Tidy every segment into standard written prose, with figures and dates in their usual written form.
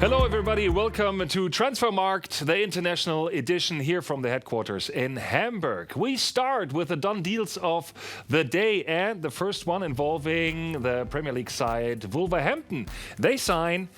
Hello everybody, welcome to Transfermarkt, the international edition here from the headquarters in Hamburg. We start with the done deals of the day, and the first one involving the Premier League side Wolverhampton. They sign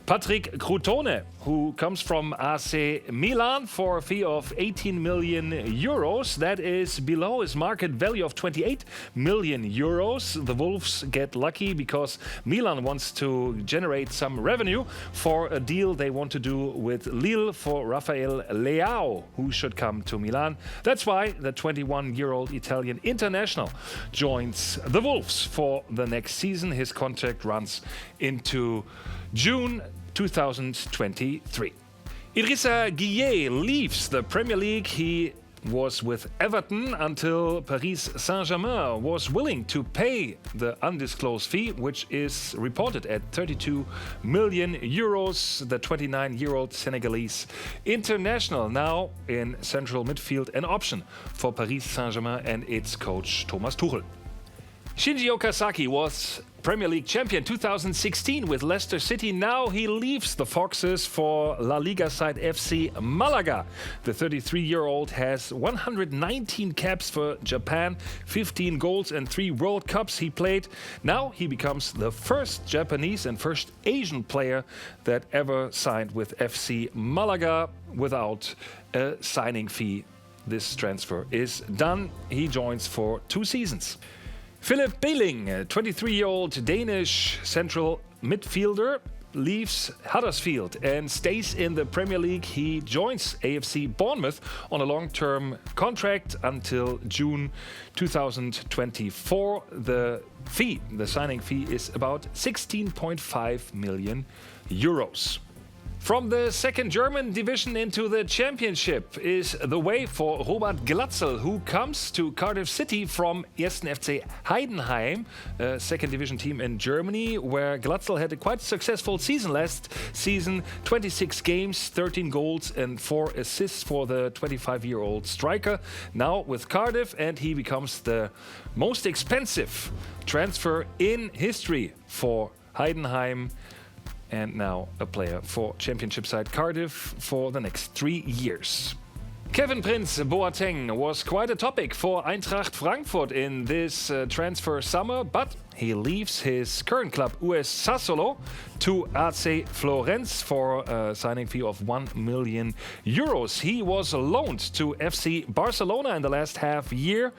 Patrick Cutrone, who comes from AC Milan for a fee of 18 million euros. That is below his market value of 28 million euros. The Wolves get lucky because Milan wants to generate some revenue for a deal they want to do with Lille for Rafael Leao, who should come to Milan. That's why the 21-year-old Italian international joins the Wolves for the next season. His contract runs into June 2023. Idrissa Gueye leaves the Premier League. He was with Everton until Paris Saint-Germain was willing to pay the undisclosed fee, which is reported at 32 million euros. The 29-year-old Senegalese international now in central midfield, an option for Paris Saint-Germain and its coach Thomas Tuchel. Shinji Okazaki was Premier League champion 2016 with Leicester City. Now he leaves the Foxes for La Liga side FC Malaga. The 33-year-old has 119 caps for Japan, 15 goals and 3 World Cups he played. Now he becomes the first Japanese and first Asian player that ever signed with FC Malaga without a signing fee. This transfer is done. He joins for 2 seasons. Philip Belling, 23-year-old Danish central midfielder, leaves Huddersfield and stays in the Premier League. He joins AFC Bournemouth on a long-term contract until June 2024. The signing fee is about 16.5 million euros. From the second German division into the championship is the way for Robert Glatzel, who comes to Cardiff City from 1. FC Heidenheim, a second division team in Germany, where Glatzel had a quite successful season last season. 26 games, 13 goals and 4 assists for the 25-year-old striker. Now with Cardiff, and he becomes the most expensive transfer in history for Heidenheim, and now a player for Championship side Cardiff for the next 3 years. Kevin Prince Boateng was quite a topic for Eintracht Frankfurt in this transfer summer, but he leaves his current club US Sassuolo to AC Florenz for a signing fee of 1 million euros. He was loaned to FC Barcelona in the last half year,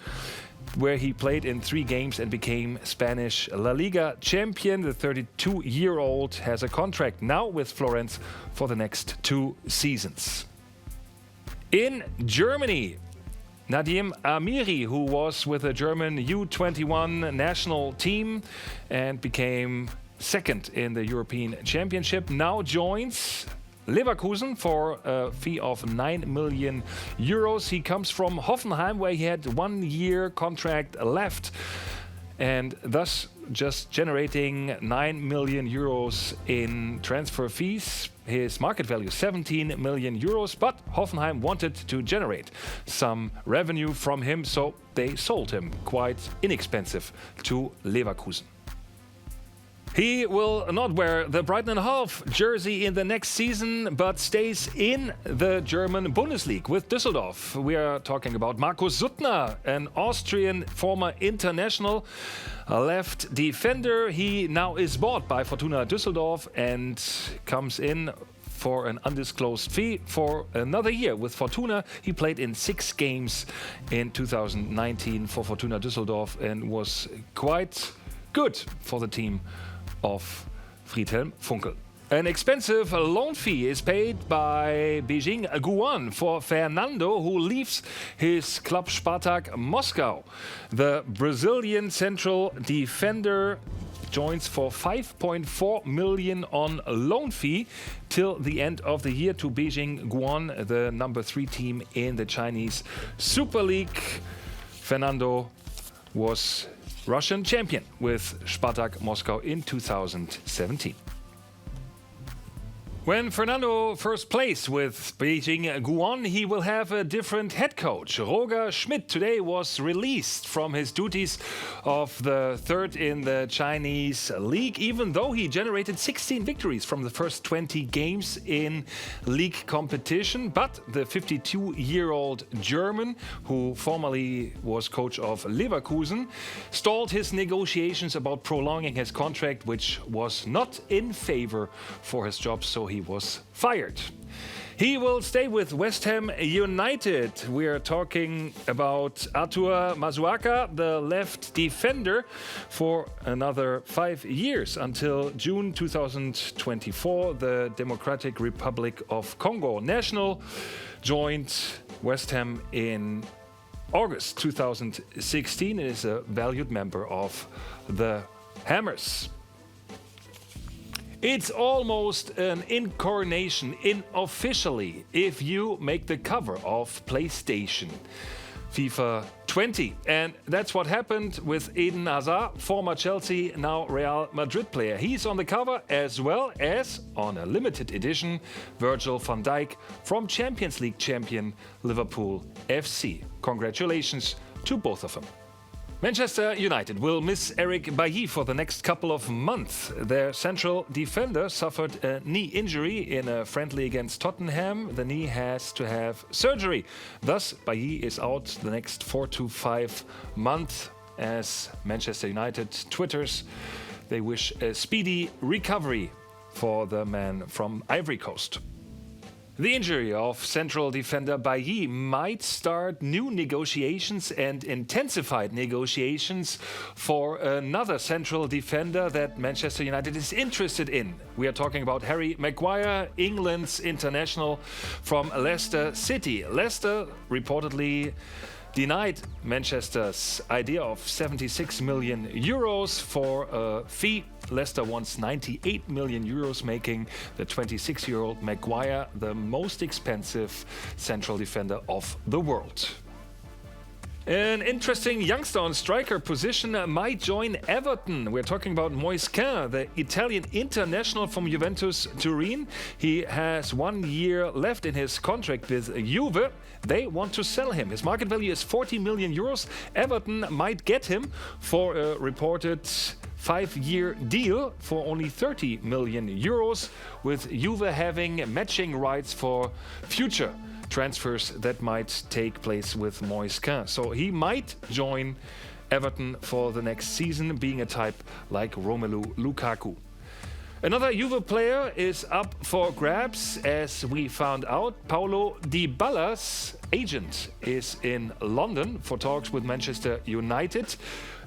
where he played in 3 games and became Spanish La Liga champion. The 32-year-old has a contract now with Florence for the next 2 seasons. In Germany, Nadim Amiri, who was with the German U21 national team and became second in the European Championship, now joins Leverkusen for a fee of 9 million euros. He comes from Hoffenheim, where he had 1-year contract left, and thus just generating 9 million euros in transfer fees. His market value 17 million euros, but Hoffenheim wanted to generate some revenue from him, so they sold him quite inexpensive to Leverkusen. He will not wear the Brighton & Hove jersey in the next season, but stays in the German Bundesliga with Düsseldorf. We are talking about Markus Suttner, an Austrian former international, a left defender. He now is bought by Fortuna Düsseldorf and comes in for an undisclosed fee for another year with Fortuna. He played in 6 games in 2019 for Fortuna Düsseldorf and was quite good for the team of Friedhelm Funkel. An expensive loan fee is paid by Beijing Guoan for Fernando, who leaves his club Spartak Moscow. The Brazilian central defender joins for 5.4 million on loan fee till the end of the year to Beijing Guoan, the number 3 team in the Chinese Super League. Fernando was Russian champion with Spartak Moscow in 2017. When Fernando first plays with Beijing Guoan, he will have a different head coach. Roger Schmidt today was released from his duties of the third in the Chinese league, even though he generated 16 victories from the first 20 games in league competition. But the 52-year-old German, who formerly was coach of Leverkusen, stalled his negotiations about prolonging his contract, which was not in favor for his job, so he was fired. He will stay with West Ham United. We are talking about Artur Masuaku, the left defender, for another 5 years until June 2024. The Democratic Republic of Congo national joined West Ham in August 2016 and is a valued member of the Hammers. It's almost an incarnation unofficially if you make the cover of PlayStation FIFA 20. And that's what happened with Eden Hazard, former Chelsea, now Real Madrid player. He's on the cover, as well as, on a limited edition, Virgil van Dijk from Champions League champion Liverpool FC. Congratulations to both of them. Manchester United will miss Eric Bailly for the next couple of months. Their central defender suffered a knee injury in a friendly against Tottenham. The knee has to have surgery. Thus, Bailly is out the next 4 to 5 months. As Manchester United twitters, they wish a speedy recovery for the man from Ivory Coast. The injury of central defender Bailly might start new negotiations and intensified negotiations for another central defender that Manchester United is interested in. We are talking about Harry Maguire, England's international from Leicester City. Leicester reportedly denied Manchester's idea of 76 million euros for a fee. Leicester wants 98 million euros, making the 26-year-old Maguire the most expensive central defender of the world. An interesting youngster on striker position might join Everton. We're talking about Moise Kean, the Italian international from Juventus Turin. He has 1 year left in his contract with Juve. They want to sell him. His market value is 40 million euros. Everton might get him for a reported 5-year deal for only 30 million euros, with Juve having matching rights for future transfers that might take place with Moise Kean. So he might join Everton for the next season, being a type like Romelu Lukaku. Another Juve player is up for grabs, as we found out. Paulo Dybala's agent is in London for talks with Manchester United.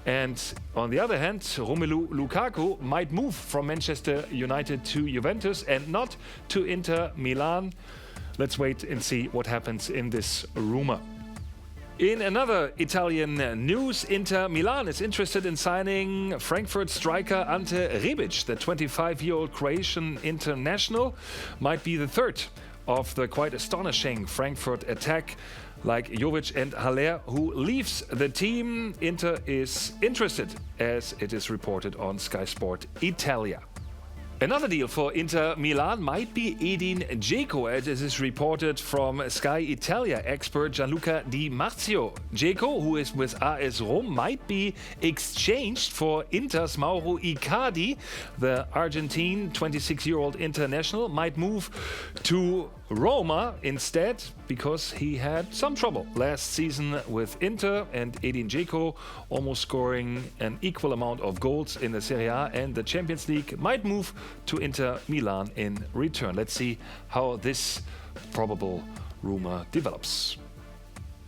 And on the other hand, Romelu Lukaku might move from Manchester United to Juventus and not to Inter Milan. Let's wait and see what happens in this rumor. In another Italian news, Inter Milan is interested in signing Frankfurt striker Ante Rebic. The 25-year-old Croatian international might be the third of the quite astonishing Frankfurt attack, like Jovic and Haller, who leaves the team. Inter is interested, as it is reported on Sky Sport Italia. Another deal for Inter Milan might be Edin Dzeko, as it is reported from Sky Italia expert Gianluca Di Marzio. Dzeko, who is with AS Roma, might be exchanged for Inter's Mauro Icardi. The Argentine 26-year-old international might move to Roma instead, because he had some trouble last season with Inter, and Edin Dzeko, almost scoring an equal amount of goals in the Serie A and the Champions League, might move to Inter Milan in return. Let's see how this probable rumor develops.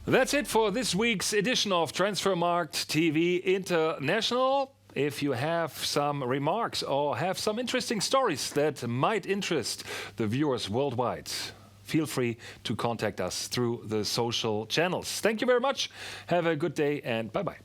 That's it for this week's edition of Transfermarkt TV International. If you have some remarks or have some interesting stories that might interest the viewers worldwide, feel free to contact us through the social channels. Thank you very much. Have a good day and bye-bye.